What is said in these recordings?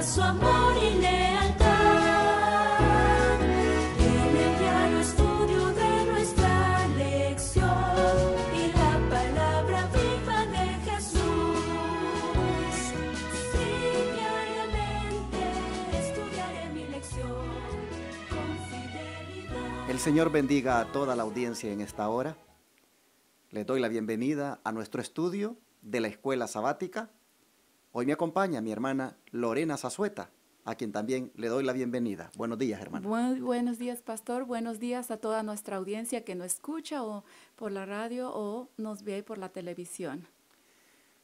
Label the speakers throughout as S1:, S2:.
S1: su amor y lealtad. En el diario estudio de nuestra lección y la palabra viva de Jesús. Sí, diariamente estudiaré mi lección con fidelidad.
S2: El Señor bendiga a toda la audiencia en esta hora. Les doy la bienvenida a nuestro estudio de la Escuela Sabática. Hoy me acompaña mi hermana Lorena Zazueta, a quien también le doy la bienvenida. Buenos días, hermana.
S3: Muy buenos días, pastor. Buenos días a toda nuestra audiencia que nos escucha o por la radio o nos ve por la televisión.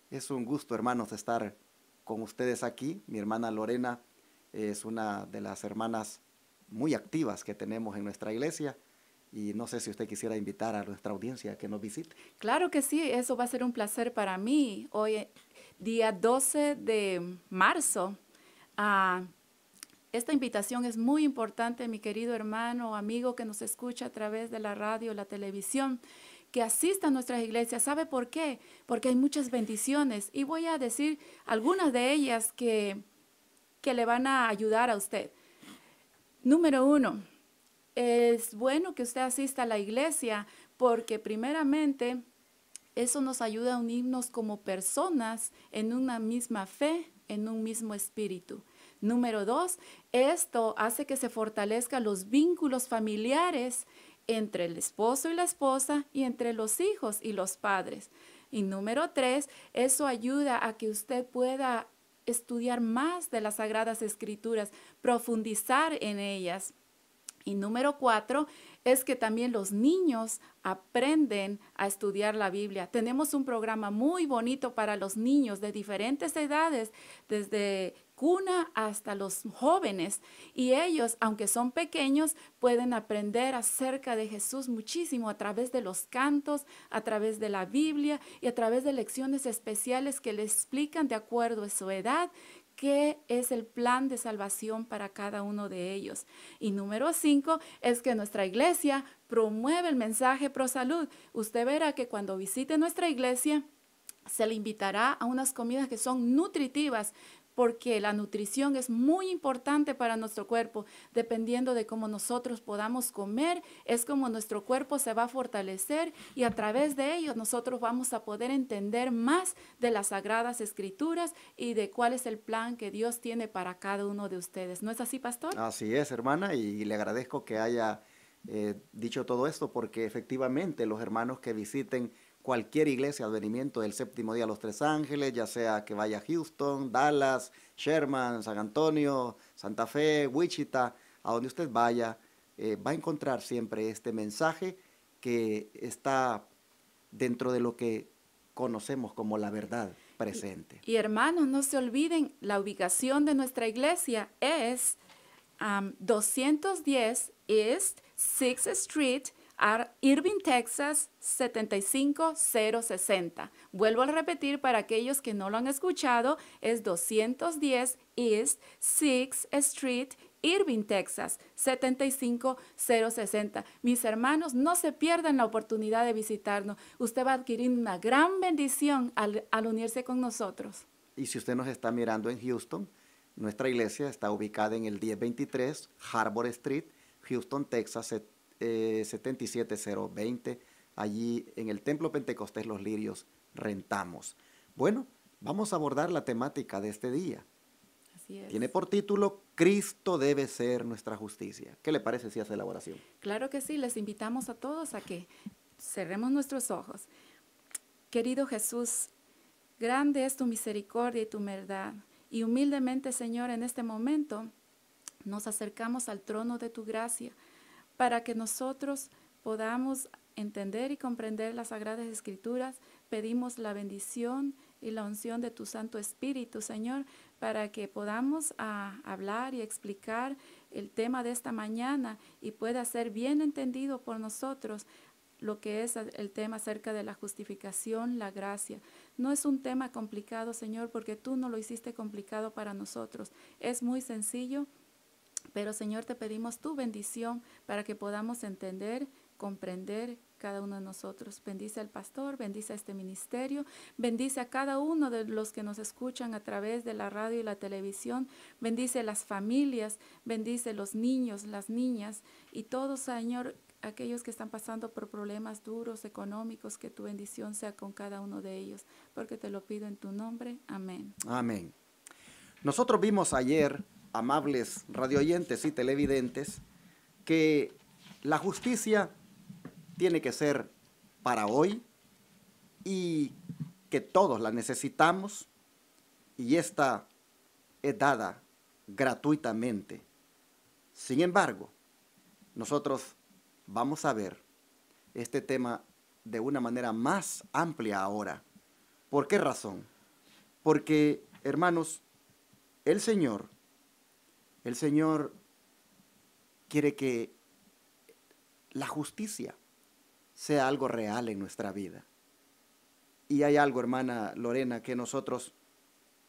S2: Es un gusto, hermanos, estar con ustedes aquí. Mi hermana Lorena es una de las hermanas muy activas que tenemos en nuestra iglesia. Y no sé si usted quisiera invitar a nuestra audiencia a que nos visite.
S3: Claro que sí, eso va a ser un placer para mí. Hoy, día 12 de marzo, esta invitación es muy importante, mi querido hermano o amigo que nos escucha a través de la radio, la televisión, que asista a nuestras iglesias. ¿Sabe por qué? Porque hay muchas bendiciones y voy a decir algunas de ellas que le van a ayudar a usted. Número 1. Es bueno que usted asista a la iglesia porque primeramente eso nos ayuda a unirnos como personas en una misma fe, en un mismo espíritu. Número 2, esto hace que se fortalezcan los vínculos familiares entre el esposo y la esposa y entre los hijos y los padres. Y número 3, eso ayuda a que usted pueda estudiar más de las Sagradas Escrituras, profundizar en ellas. Y número 4 es que también los niños aprenden a estudiar la Biblia. Tenemos un programa muy bonito para los niños de diferentes edades, desde cuna hasta los jóvenes. Y ellos, aunque son pequeños, pueden aprender acerca de Jesús muchísimo a través de los cantos, a través de la Biblia y a través de lecciones especiales que les explican de acuerdo a su edad qué es el plan de salvación para cada uno de ellos. Y número 5 es que nuestra iglesia promueve el mensaje pro salud. Usted verá que cuando visite nuestra iglesia se le invitará a unas comidas que son nutritivas, porque la nutrición es muy importante para nuestro cuerpo. Dependiendo de cómo nosotros podamos comer, es como nuestro cuerpo se va a fortalecer y a través de ello nosotros vamos a poder entender más de las Sagradas Escrituras y de cuál es el plan que Dios tiene para cada uno de ustedes. ¿No es así, pastor?
S2: Así es, hermana, y le agradezco que haya dicho todo esto porque efectivamente los hermanos que visiten cualquier iglesia advenimiento del séptimo día a los Tres Ángeles, ya sea que vaya a Houston, Dallas, Sherman, San Antonio, Santa Fe, Wichita, a donde usted vaya, va a encontrar siempre este mensaje que está dentro de lo que conocemos como la verdad presente.
S3: Y hermanos, no se olviden, la ubicación de nuestra iglesia es 210 East 6th Street, Irving, Texas, 75060. Vuelvo a repetir para aquellos que no lo han escuchado, es 210 East 6th Street, Irving, Texas, 75060. Mis hermanos, no se pierdan la oportunidad de visitarnos. Usted va a adquirir una gran bendición al unirse con nosotros.
S2: Y si usted nos está mirando en Houston, nuestra iglesia está ubicada en el 1023 Harbor Street, Houston, Texas, 77020, allí en el Templo Pentecostés Los Lirios rentamos. Bueno, vamos a abordar la temática de este día.
S3: Así es.
S2: Tiene por título, Cristo debe ser nuestra justicia. ¿Qué le parece si hace la oración?
S3: Claro que sí, les invitamos a todos a que cerremos nuestros ojos. Querido Jesús, grande es tu misericordia y tu verdad. Y humildemente, Señor, en este momento nos acercamos al trono de tu gracia para que nosotros podamos entender y comprender las Sagradas Escrituras. Pedimos la bendición y la unción de tu Santo Espíritu, Señor, para que podamos hablar y explicar el tema de esta mañana y pueda ser bien entendido por nosotros lo que es el tema acerca de la justificación, la gracia. No es un tema complicado, Señor, porque tú no lo hiciste complicado para nosotros. Es muy sencillo, pero Señor, te pedimos tu bendición para que podamos entender, comprender cada uno de nosotros. Bendice al pastor, bendice a este ministerio, bendice a cada uno de los que nos escuchan a través de la radio y la televisión, bendice las familias, bendice los niños, las niñas y todos, Señor, aquellos que están pasando por problemas duros, económicos, que tu bendición sea con cada uno de ellos, porque te lo pido en tu nombre. Amén.
S2: Amén. Nosotros vimos ayer, amables radioyentes y televidentes, que la justicia tiene que ser para hoy y que todos la necesitamos y esta es dada gratuitamente. Sin embargo, nosotros vamos a ver este tema de una manera más amplia ahora. ¿Por qué razón? Porque, hermanos, el Señor quiere que la justicia sea algo real en nuestra vida. Y hay algo, hermana Lorena, que nosotros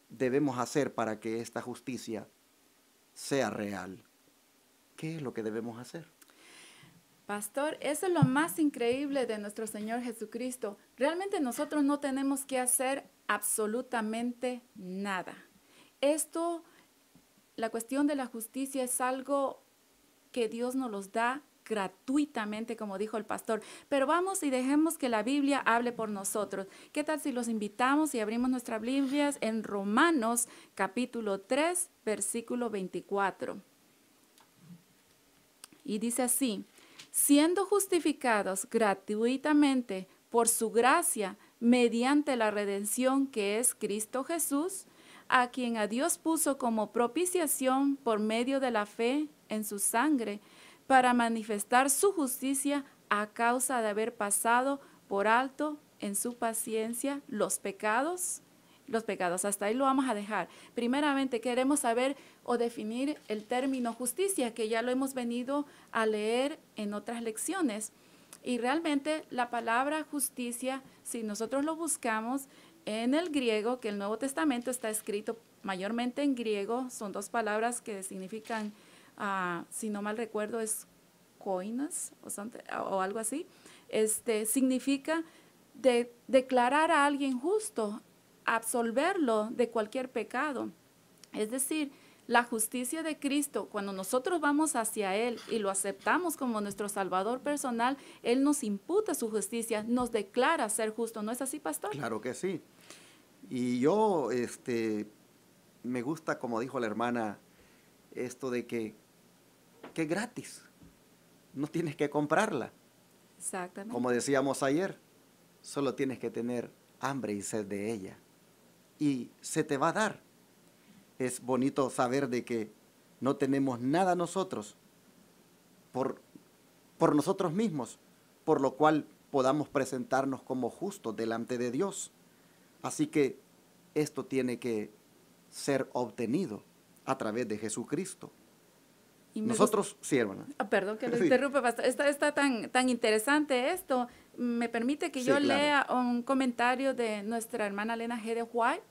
S2: debemos hacer para que esta justicia sea real. ¿Qué es lo que debemos hacer?
S3: Pastor, eso es lo más increíble de nuestro Señor Jesucristo. Realmente nosotros no tenemos que hacer absolutamente nada. La cuestión de la justicia es algo que Dios nos los da gratuitamente, como dijo el pastor. Pero vamos y dejemos que la Biblia hable por nosotros. ¿Qué tal si los invitamos y abrimos nuestras Biblias en Romanos capítulo 3, versículo 24? Y dice así: siendo justificados gratuitamente por su gracia mediante la redención que es Cristo Jesús, a quien a Dios puso como propiciación por medio de la fe en su sangre, para manifestar su justicia a causa de haber pasado por alto en su paciencia los pecados. Hasta ahí lo vamos a dejar. Primeramente queremos saber o definir el término justicia, que ya lo hemos venido a leer en otras lecciones. Y realmente la palabra justicia, si nosotros lo buscamos en el griego, que el Nuevo Testamento está escrito mayormente en griego, son dos palabras que significan, si no mal recuerdo, es koinos o algo así. Significa declarar a alguien justo, absolverlo de cualquier pecado. Es decir, la justicia de Cristo, cuando nosotros vamos hacia Él y lo aceptamos como nuestro Salvador personal, Él nos imputa su justicia, nos declara ser justo. ¿No es así, pastor?
S2: Claro que sí. Y yo, me gusta, como dijo la hermana, esto de que es gratis. No tienes que comprarla.
S3: Exactamente.
S2: Como decíamos ayer, solo tienes que tener hambre y sed de ella. Y se te va a dar. Es bonito saber de que no tenemos nada nosotros por nosotros mismos, por lo cual podamos presentarnos como justos delante de Dios. Así que esto tiene que ser obtenido a través de Jesucristo. Nosotros, sí, hermana.
S3: Perdón que lo
S2: Sí.
S3: interrumpa, pastor. Está tan interesante esto. Me permite que
S2: Sí,
S3: yo
S2: claro.
S3: lea un comentario de nuestra hermana Elena G. de White,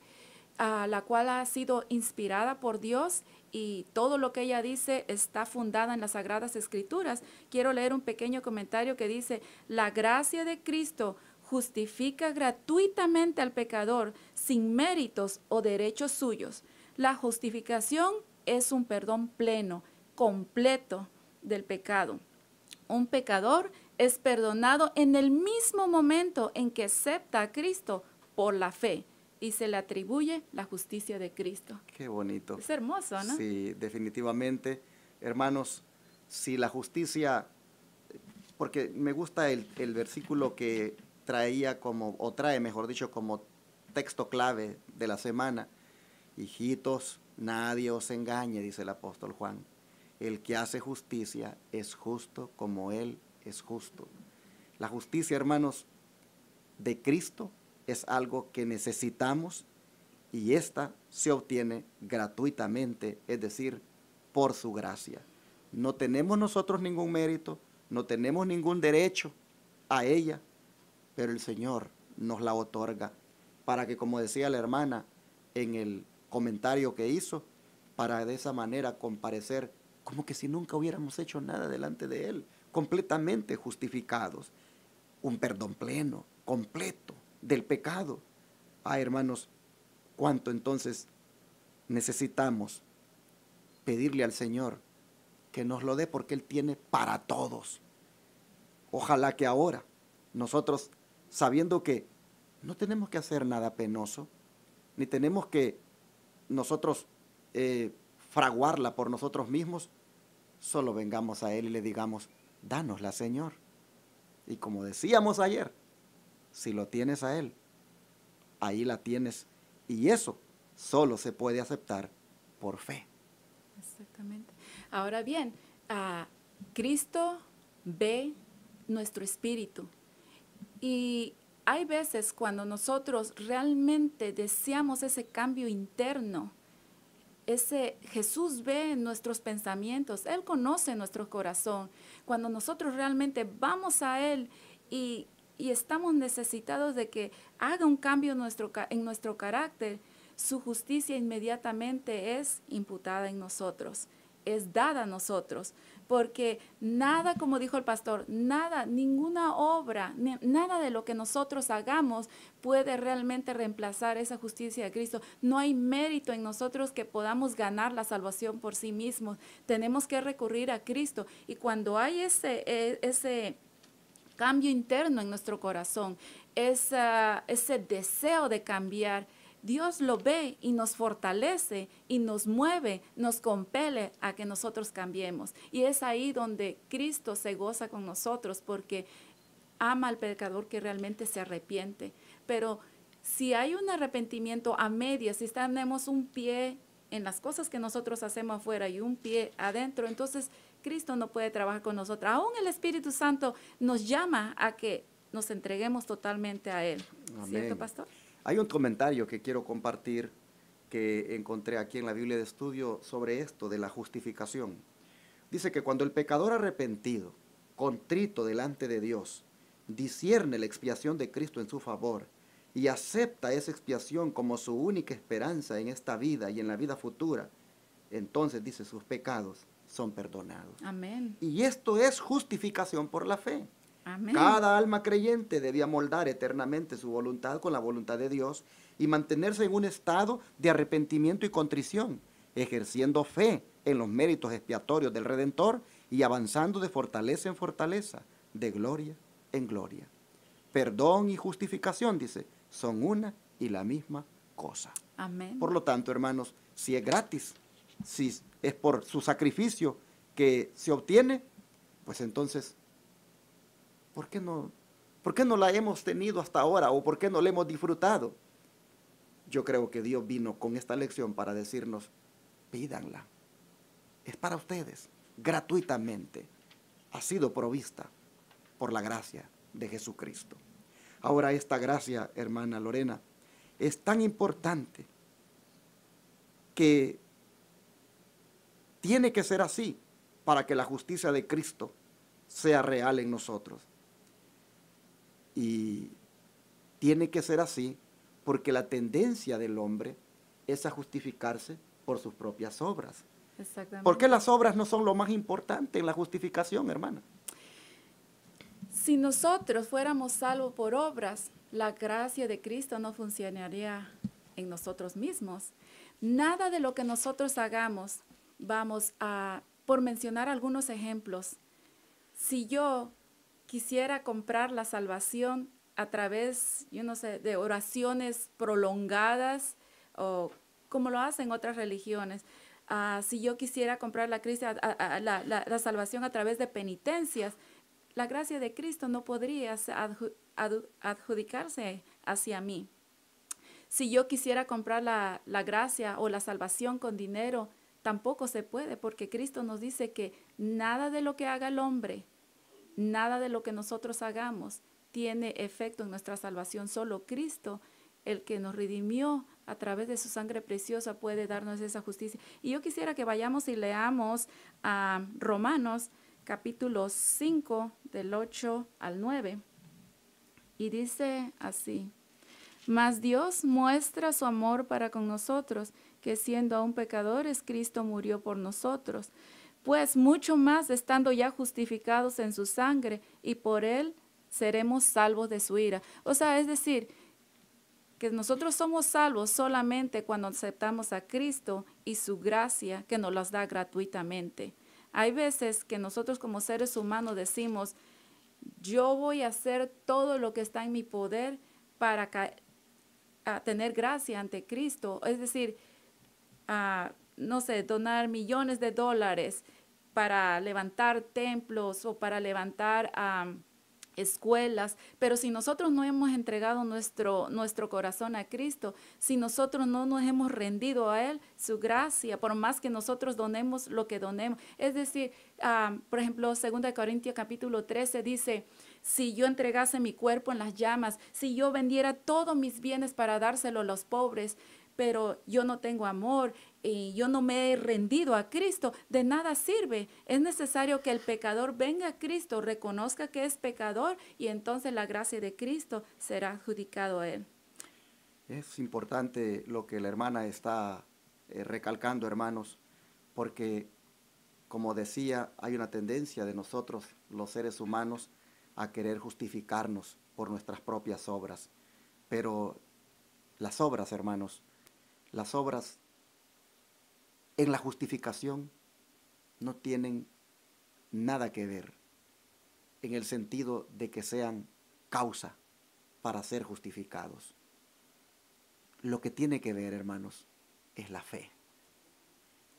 S3: la cual ha sido inspirada por Dios y todo lo que ella dice está fundada en las Sagradas Escrituras. Quiero leer un pequeño comentario que dice: la gracia de Cristo justifica gratuitamente al pecador sin méritos o derechos suyos. La justificación es un perdón pleno, completo del pecado. Un pecador es perdonado en el mismo momento en que acepta a Cristo por la fe y se le atribuye la justicia de Cristo.
S2: Qué bonito.
S3: Es hermoso, ¿no?
S2: Sí, definitivamente. Hermanos, si la justicia, porque me gusta el versículo que traía trae, mejor dicho, como texto clave de la semana. Hijitos, nadie os engañe, dice el apóstol Juan. El que hace justicia es justo como Él es justo. La justicia, hermanos, de Cristo es algo que necesitamos y esta se obtiene gratuitamente, es decir, por su gracia. No tenemos nosotros ningún mérito, no tenemos ningún derecho a ella, pero el Señor nos la otorga para que, como decía la hermana en el comentario que hizo, para de esa manera comparecer como que si nunca hubiéramos hecho nada delante de Él, completamente justificados. Un perdón pleno, completo del pecado. Hermanos, ¿cuánto entonces necesitamos pedirle al Señor que nos lo dé? Porque Él tiene para todos. Ojalá que ahora nosotros, sabiendo que no tenemos que hacer nada penoso, ni tenemos que nosotros fraguarla por nosotros mismos, solo vengamos a Él y le digamos, dánosla, Señor. Y como decíamos ayer, si lo tienes a Él, ahí la tienes. Y eso solo se puede aceptar por fe.
S3: Exactamente. Ahora bien, Cristo ve nuestro espíritu. Y hay veces cuando nosotros realmente deseamos ese cambio interno, Jesús ve nuestros pensamientos, Él conoce nuestro corazón. Cuando nosotros realmente vamos a Él y estamos necesitados de que haga un cambio en nuestro carácter, su justicia inmediatamente es imputada en nosotros, es dada a nosotros, porque nada, como dijo el pastor, nada, ninguna obra, nada de lo que nosotros hagamos puede realmente reemplazar esa justicia de Cristo. No hay mérito en nosotros que podamos ganar la salvación por sí mismos. Tenemos que recurrir a Cristo, y cuando hay ese cambio interno en nuestro corazón, ese deseo de cambiar, Dios lo ve y nos fortalece y nos mueve, nos compele a que nosotros cambiemos. Y es ahí donde Cristo se goza con nosotros, porque ama al pecador que realmente se arrepiente. Pero si hay un arrepentimiento a medias, si tenemos un pie en las cosas que nosotros hacemos afuera y un pie adentro, entonces Cristo no puede trabajar con nosotros. Aún el Espíritu Santo nos llama a que nos entreguemos totalmente a Él.
S2: Amén.
S3: ¿Cierto, pastor?
S2: Hay un comentario que quiero compartir que encontré aquí en la Biblia de Estudio sobre esto de la justificación. Dice que cuando el pecador arrepentido, contrito delante de Dios, discierne la expiación de Cristo en su favor y acepta esa expiación como su única esperanza en esta vida y en la vida futura, entonces, dice, sus pecados son perdonados.
S3: Amén.
S2: Y esto es justificación por la fe.
S3: Amén.
S2: Cada alma creyente debía moldar eternamente su voluntad con la voluntad de Dios y mantenerse en un estado de arrepentimiento y contrición, ejerciendo fe en los méritos expiatorios del Redentor y avanzando de fortaleza en fortaleza, de gloria en gloria. Perdón y justificación, dice, son una y la misma cosa.
S3: Amén.
S2: Por lo tanto, hermanos, si es gratis, si es por su sacrificio que se obtiene, pues entonces, ¿por qué no la hemos tenido hasta ahora o por qué no la hemos disfrutado? Yo creo que Dios vino con esta lección para decirnos, pídanla. Es para ustedes, gratuitamente. Ha sido provista por la gracia de Jesucristo. Ahora esta gracia, hermana Lorena, es tan importante que tiene que ser así para que la justicia de Cristo sea real en nosotros. Y tiene que ser así porque la tendencia del hombre es a justificarse por sus propias obras.
S3: Exactamente.
S2: ¿Por qué las obras no son lo más importante en la justificación, hermana?
S3: Si nosotros fuéramos salvos por obras, la gracia de Cristo no funcionaría en nosotros mismos. Nada de lo que nosotros hagamos, por mencionar algunos ejemplos, si yo quisiera comprar la salvación a través, de oraciones prolongadas, o como lo hacen otras religiones, si yo quisiera comprar la salvación a través de penitencias, la gracia de Cristo no podría adjudicarse hacia mí. Si yo quisiera comprar la gracia o la salvación con dinero, tampoco se puede, porque Cristo nos dice que nada de lo que haga el hombre, nada de lo que nosotros hagamos tiene efecto en nuestra salvación. Solo Cristo, el que nos redimió a través de su sangre preciosa, puede darnos esa justicia. Y yo quisiera que vayamos y leamos a Romanos capítulo 5, del 8 al 9. Y dice así: mas Dios muestra su amor para con nosotros, que siendo aún pecadores, Cristo murió por nosotros. Pues mucho más estando ya justificados en su sangre, y por él seremos salvos de su ira. O sea, es decir, que nosotros somos salvos solamente cuando aceptamos a Cristo y su gracia que nos las da gratuitamente. Hay veces que nosotros como seres humanos decimos, yo voy a hacer todo lo que está en mi poder para tener gracia ante Cristo. Es decir, no sé, donar millones de dólares para levantar templos o para levantar escuelas, pero si nosotros no hemos entregado nuestro corazón a Cristo, si nosotros no nos hemos rendido a Él, su gracia, por más que nosotros donemos lo que donemos, es decir, por ejemplo, 2 Corintios capítulo 13 dice, si yo entregase mi cuerpo en las llamas, si yo vendiera todos mis bienes para dárselo a los pobres, pero yo no tengo amor y yo no me he rendido a Cristo, de nada sirve. Es necesario que el pecador venga a Cristo, reconozca que es pecador y entonces la gracia de Cristo será adjudicado a él.
S2: Es importante lo que la hermana está recalcando, hermanos, porque, como decía, hay una tendencia de nosotros, los seres humanos, a querer justificarnos por nuestras propias obras. Pero las obras, hermanos, las obras en la justificación no tienen nada que ver en el sentido de que sean causa para ser justificados. Lo que tiene que ver, hermanos, es la fe.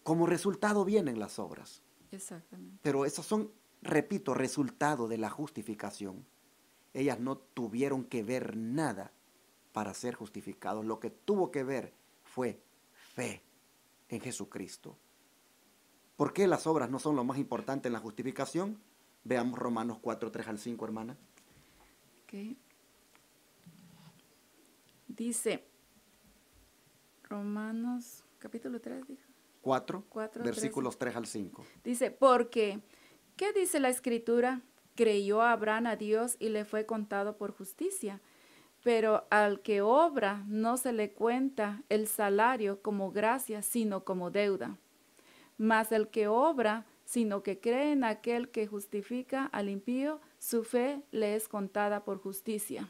S2: Como resultado vienen las obras.
S3: Exactamente.
S2: Pero esos son, repito, resultado de la justificación. Ellas no tuvieron que ver nada para ser justificados. Lo que tuvo que ver fue fe en Jesucristo. ¿Por qué las obras no son lo más importante en la justificación? Veamos Romanos 4, 3 al 5, hermana.
S3: Okay. Dice, Romanos capítulo 3, dijo.
S2: 4,
S3: 4,
S2: versículos 3 al 5.
S3: Dice, porque, ¿qué dice la Escritura? Creyó Abraham a Dios y le fue contado por justicia. Pero al que obra no se le cuenta el salario como gracia, sino como deuda. Mas el que obra, sino que cree en aquel que justifica al impío, su fe le es contada por justicia.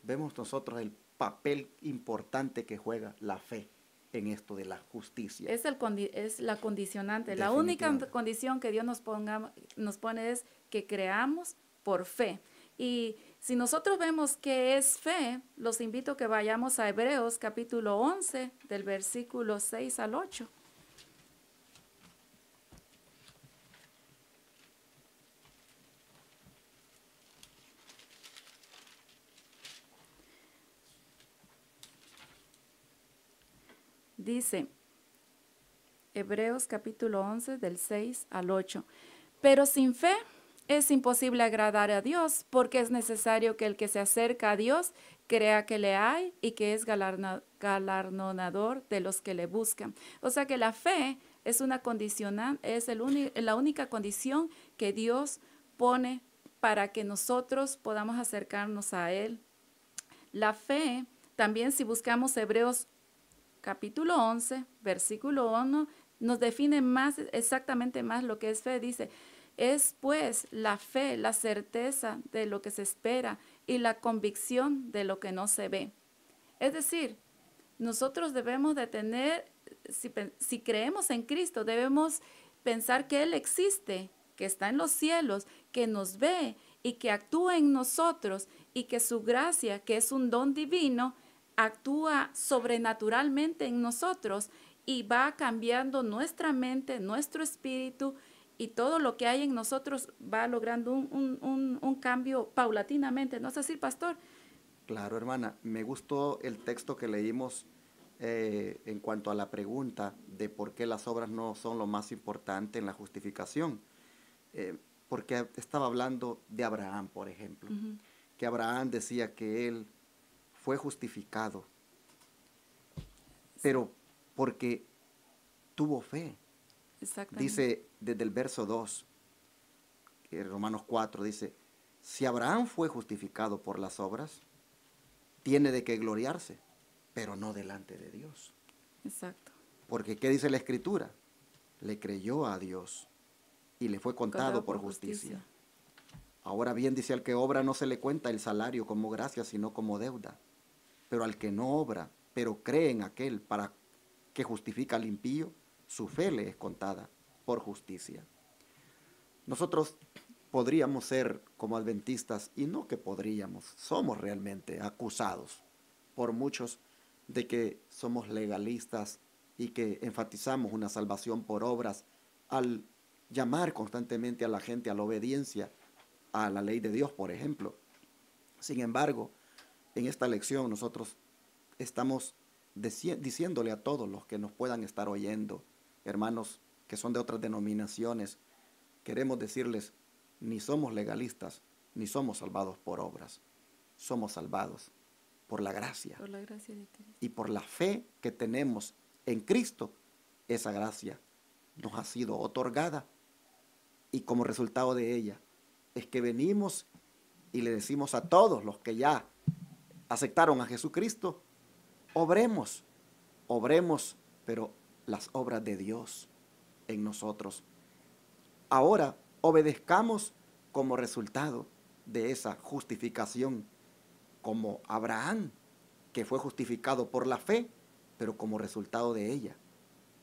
S2: Vemos nosotros el papel importante que juega la fe en esto de la justicia.
S3: Es la condicionante. La única condición que Dios nos pone es que creamos por fe. Y si nosotros vemos que es fe, los invito a que vayamos a Hebreos capítulo 11, del versículo 6 al 8. Dice, Hebreos capítulo 11, del 6 al 8. Pero sin fe es imposible agradar a Dios, porque es necesario que el que se acerca a Dios crea que le hay y que es galardonador de los que le buscan. O sea que la fe es una condicionante, es la única condición que Dios pone para que nosotros podamos acercarnos a Él. La fe, también si buscamos Hebreos capítulo 11, versículo 1, nos define exactamente más lo que es fe. Dice, es pues la fe, la certeza de lo que se espera y la convicción de lo que no se ve. Es decir, nosotros debemos de tener, si creemos en Cristo, debemos pensar que Él existe, que está en los cielos, que nos ve y que actúa en nosotros y que su gracia, que es un don divino, actúa sobrenaturalmente en nosotros y va cambiando nuestra mente, nuestro espíritu, y todo lo que hay en nosotros va logrando un cambio paulatinamente. ¿No es así, pastor?
S2: Claro, hermana. Me gustó el texto que leímos en cuanto a la pregunta de por qué las obras no son lo más importante en la justificación. Porque estaba hablando de Abraham, por ejemplo. Que Abraham decía que él fue justificado, pero porque tuvo fe.
S3: Exactamente.
S2: Dice desde el verso 2, Romanos 4, dice, si Abraham fue justificado por las obras, tiene de qué gloriarse, pero no delante de Dios.
S3: Exacto.
S2: Porque ¿qué dice la Escritura? Le creyó a Dios y le fue contado por justicia. Ahora bien, dice, al que obra no se le cuenta el salario como gracia, sino como deuda. Pero al que no obra, pero cree en aquel para que justifica al impío, su fe le es contada por justicia. Nosotros podríamos ser como adventistas, y no que podríamos, somos realmente acusados por muchos de que somos legalistas y que enfatizamos una salvación por obras al llamar constantemente a la gente a la obediencia a la ley de Dios, por ejemplo. Sin embargo, en esta lección nosotros estamos diciéndole a todos los que nos puedan estar oyendo, hermanos que son de otras denominaciones, queremos decirles, ni somos legalistas, ni somos salvados por obras. Somos salvados por la gracia.
S3: Por la gracia de Cristo.
S2: Y por la fe que tenemos en Cristo, esa gracia nos ha sido otorgada. Y como resultado de ella, es que venimos y le decimos a todos los que ya aceptaron a Jesucristo, obremos, pero las obras de Dios en nosotros. Ahora obedezcamos como resultado de esa justificación, como Abraham, que fue justificado por la fe, pero como resultado de ella,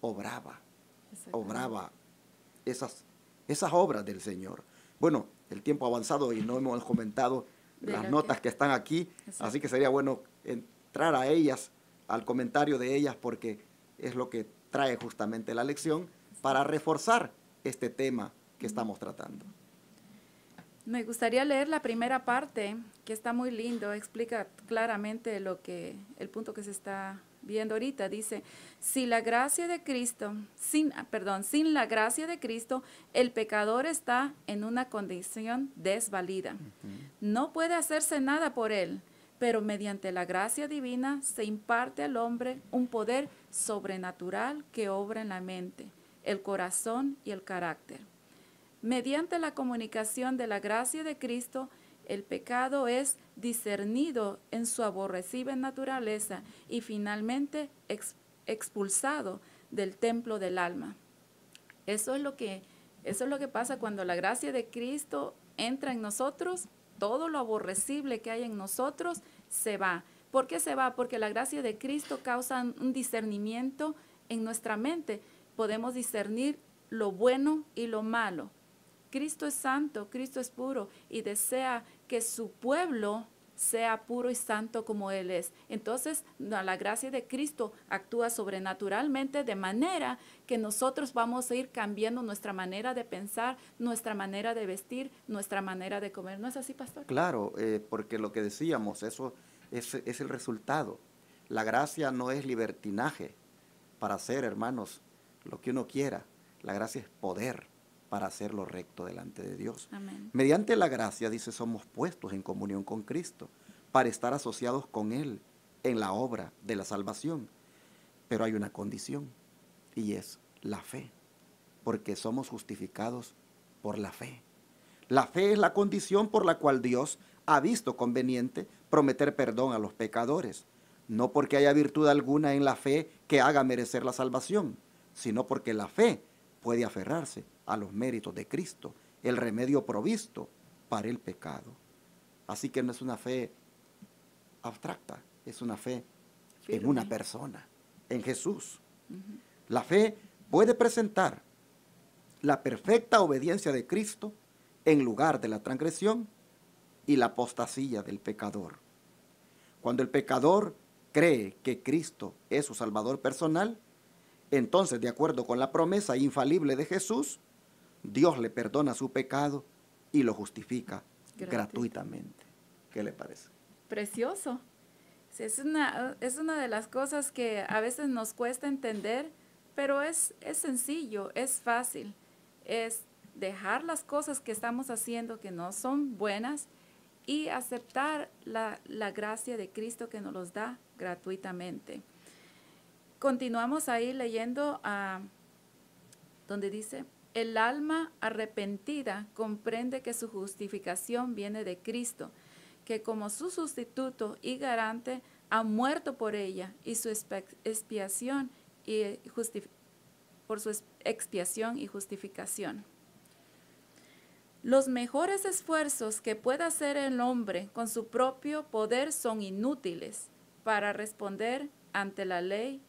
S2: obraba esas obras del Señor. Bueno, el tiempo ha avanzado y no hemos comentado las notas que están aquí,
S3: Exacto.
S2: Así que sería bueno entrar a ellas, al comentario de ellas, porque es lo que trae justamente la lección para reforzar este tema que estamos tratando.
S3: Me gustaría leer la primera parte, que está muy lindo, explica claramente el punto que se está viendo ahorita. Dice, sin la gracia de Cristo, sin la gracia de Cristo, el pecador está en una condición desvalida. No puede hacerse nada por él, pero mediante la gracia divina se imparte al hombre un poder sobrenatural que obra en la mente, el corazón y el carácter. Mediante la comunicación de la gracia de Cristo, el pecado es discernido en su aborrecible naturaleza y finalmente expulsado del templo del alma. Eso es lo que pasa cuando la gracia de Cristo entra en nosotros. Todo lo aborrecible que hay en nosotros se va. ¿Por qué se va? Porque la gracia de Cristo causa un discernimiento en nuestra mente. Podemos discernir lo bueno y lo malo. Cristo es santo, Cristo es puro y desea que su pueblo sea puro y santo como Él es. Entonces, la gracia de Cristo actúa sobrenaturalmente de manera que nosotros vamos a ir cambiando nuestra manera de pensar, nuestra manera de vestir, nuestra manera de comer. ¿No es así, pastor?
S2: Claro, porque lo que decíamos, eso es el resultado. La gracia no es libertinaje para hacer, hermanos, lo que uno quiera. La gracia es poder para hacer lo recto delante de Dios.
S3: Amén.
S2: Mediante la gracia, dice, somos puestos en comunión con Cristo para estar asociados con Él en la obra de la salvación. Pero hay una condición y es la fe, porque somos justificados por la fe. La fe es la condición por la cual Dios ha visto conveniente prometer perdón a los pecadores, no porque haya virtud alguna en la fe que haga merecer la salvación, sino porque la fe puede aferrarse a los méritos de Cristo, el remedio provisto para el pecado. Así que no es una fe abstracta, es una fe
S3: firme
S2: en una persona, en Jesús. La fe puede presentar la perfecta obediencia de Cristo en lugar de la transgresión y la apostasía del pecador. Cuando el pecador cree que Cristo es su Salvador personal, entonces, de acuerdo con la promesa infalible de Jesús, Dios le perdona su pecado y lo justifica gratuitamente. ¿Qué le parece?
S3: Precioso. Sí, es una de las cosas que a veces nos cuesta entender, pero es sencillo, es fácil. Es dejar las cosas que estamos haciendo que no son buenas y aceptar la gracia de Cristo que nos los da gratuitamente. Continuamos ahí leyendo donde dice, el alma arrepentida comprende que su justificación viene de Cristo, que como su sustituto y garante ha muerto por ella y su expiación y por su expiación y justificación. Los mejores esfuerzos que pueda hacer el hombre con su propio poder son inútiles para responder ante la ley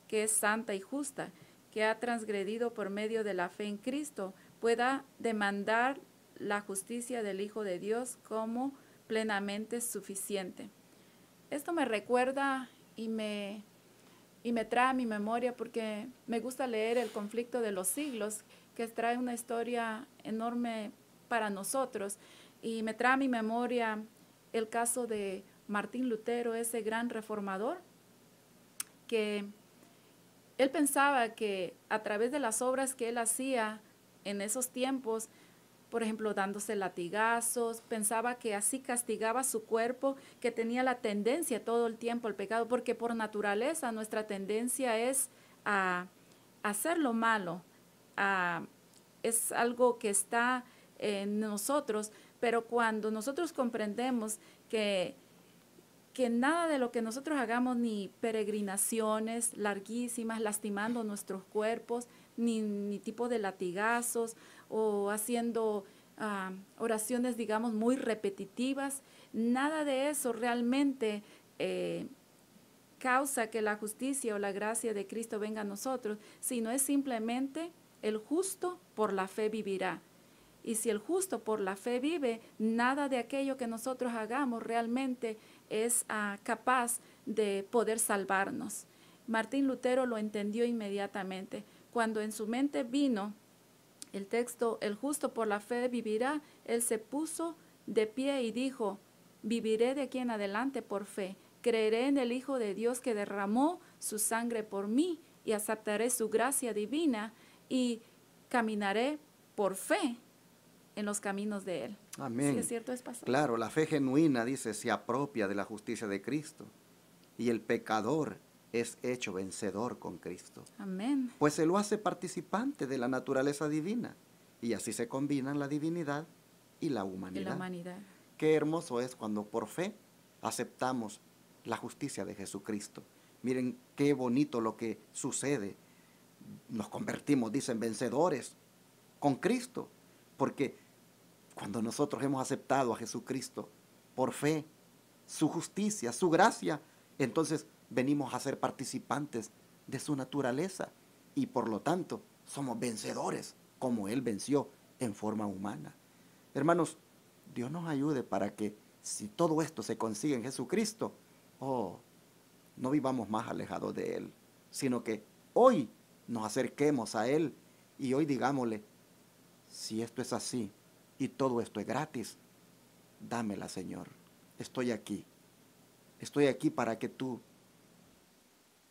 S3: que es santa y justa, que ha transgredido por medio de la fe en Cristo, pueda demandar la justicia del Hijo de Dios como plenamente suficiente. Esto me recuerda y me trae a mi memoria porque me gusta leer El conflicto de los siglos, que trae una historia enorme para nosotros, y me trae a mi memoria el caso de Martín Lutero, ese gran reformador, que él pensaba que a través de las obras que él hacía en esos tiempos, por ejemplo, dándose latigazos, pensaba que así castigaba su cuerpo, que tenía la tendencia todo el tiempo al pecado, porque por naturaleza nuestra tendencia es a hacer lo malo, es algo que está en nosotros, pero cuando nosotros comprendemos que nada de lo que nosotros hagamos, ni peregrinaciones larguísimas, lastimando nuestros cuerpos, ni tipo de latigazos o haciendo oraciones, digamos, muy repetitivas, nada de eso realmente causa que la justicia o la gracia de Cristo venga a nosotros, sino es simplemente el justo por la fe vivirá. Y si el justo por la fe vive, nada de aquello que nosotros hagamos realmente es capaz de poder salvarnos. Martín Lutero lo entendió inmediatamente. Cuando en su mente vino el texto, el justo por la fe vivirá, él se puso de pie y dijo, viviré de aquí en adelante por fe. Creeré en el Hijo de Dios que derramó su sangre por mí y aceptaré su gracia divina y caminaré por fe en los caminos de Él.
S2: Amén.
S3: ¿Sí es cierto, es pastor?
S2: Claro, la fe genuina, dice, se apropia de la justicia de Cristo y el pecador es hecho vencedor con Cristo.
S3: Amén.
S2: Pues se lo hace participante de la naturaleza divina y así se combinan la divinidad y la humanidad.
S3: Y la humanidad.
S2: Qué hermoso es cuando por fe aceptamos la justicia de Jesucristo. Miren qué bonito lo que sucede. Nos convertimos, dicen, vencedores con Cristo, porque cuando nosotros hemos aceptado a Jesucristo por fe, su justicia, su gracia, entonces venimos a ser participantes de su naturaleza y por lo tanto somos vencedores como Él venció en forma humana. Hermanos, Dios nos ayude para que si todo esto se consigue en Jesucristo, no vivamos más alejados de Él, sino que hoy nos acerquemos a Él y hoy digámosle, si esto es así y todo esto es gratis, dámela, Señor. Estoy aquí para que tú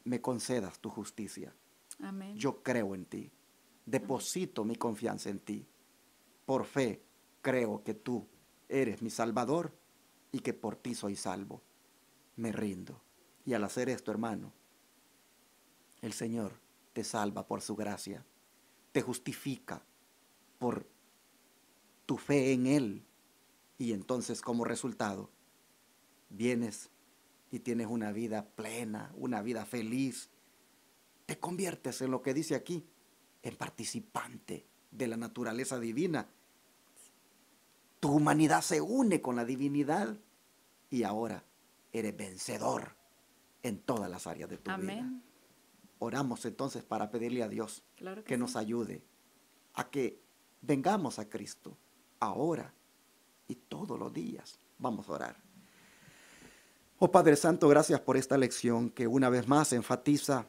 S2: me concedas tu justicia.
S3: Amén.
S2: Yo creo en ti, deposito mi confianza en ti. Por fe creo que tú eres mi Salvador y que por ti soy salvo. Me rindo. Y al hacer esto, hermano, el Señor te salva por su gracia, te justifica por tu fe en Él. Y entonces, como resultado, vienes y tienes una vida plena, una vida feliz. Te conviertes en lo que dice aquí, en participante de la naturaleza divina. Tu humanidad se une con la divinidad y ahora eres vencedor en todas las áreas de tu vida. Oramos entonces para pedirle a Dios que nos ayude a que vengamos a Cristo ahora y todos los días. Vamos a orar. Oh Padre Santo, gracias por esta lección que una vez más enfatiza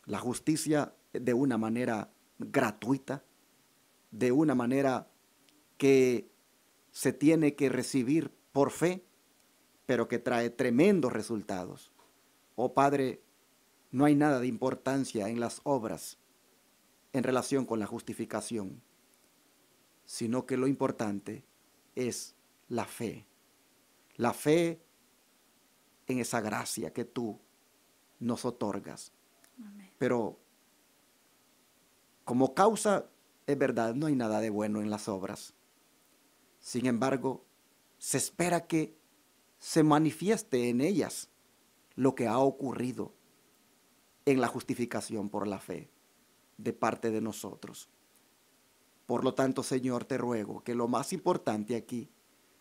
S2: la justicia de una manera gratuita, de una manera que se tiene que recibir por fe, pero que trae tremendos resultados. Oh Padre, no hay nada de importancia en las obras en relación con la justificación, sino que lo importante es la fe en esa gracia que tú nos otorgas.
S3: Amén.
S2: Pero como causa, es verdad, no hay nada de bueno en las obras. Sin embargo, se espera que se manifieste en ellas lo que ha ocurrido en la justificación por la fe de parte de nosotros. Por lo tanto, Señor, te ruego que lo más importante aquí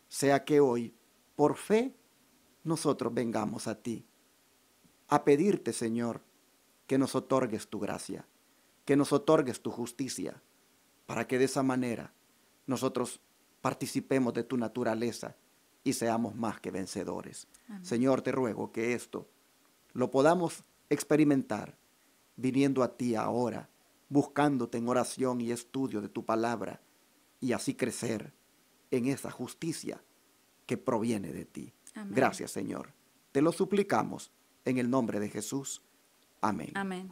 S2: sea que hoy, por fe, nosotros vengamos a ti, a pedirte, Señor, que nos otorgues tu gracia, que nos otorgues tu justicia, para que de esa manera nosotros participemos de tu naturaleza y seamos más que vencedores. Amén. Señor, te ruego que esto lo podamos experimentar viniendo a ti ahora, buscándote en oración y estudio de tu palabra, y así crecer en esa justicia que proviene de ti. Amén. Gracias, Señor. Te lo suplicamos en el nombre de Jesús. Amén.
S3: Amén.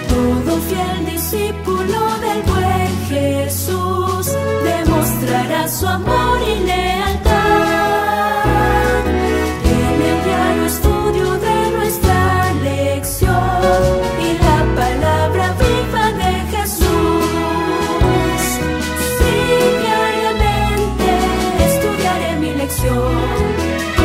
S1: Todo fiel discípulo del buen Jesús demostrará su amor y lealtad en el diario estudio de nuestra lección y la palabra viva de Jesús. Sí, diariamente estudiaré mi lección.